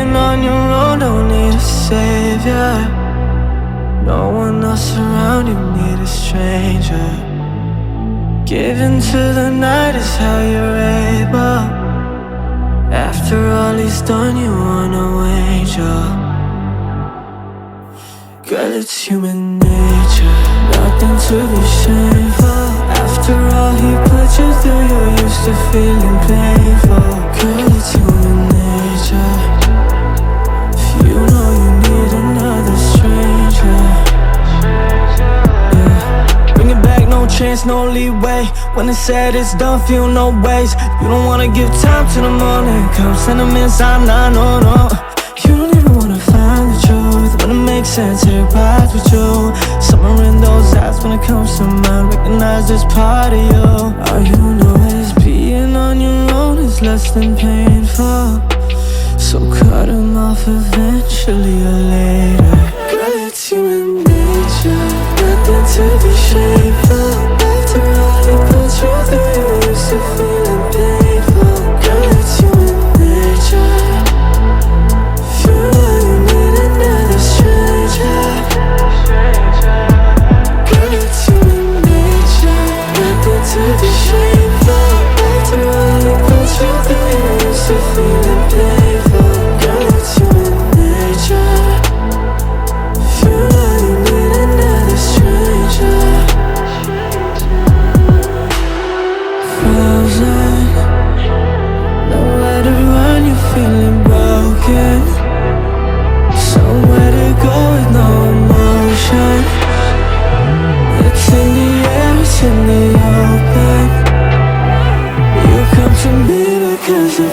being on your own, don't need a savior. No one else around, you need a stranger. Giving to the night is how you're able. After all he's done, you wanna angel. Girl, it's human nature, nothing to be shameful. After all he put you through, you're used to feeling painful. Girl, it's human nature. If you know you need another stranger, yeah. Bring it back, no chance, no leeway. When it's said, it's done, feel no ways. You don't wanna give time till the morning comes. Sentiments, I'm not, no. You don't even wanna find the truth. When it makes sense, it rides with you. Somewhere in those eyes, when it comes to mine, recognize this part of you. All you know is being on your own is less than painful. So cut him off eventually or later. Girl, it's human nature, nothing to be shameful. After all he put you through, you're used to feeling painful. Girl, it's human nature. If you know you need another stranger, girl, it's human nature, nothing to be shameful. After all he put you through, you're used to feeling painful. Girl, it's human nature. If you know you need another stranger. Frozen, nowhere to run, you're feeling broken. Somewhere to go with no emotion. It's in the air, it's in the open. You come to me because of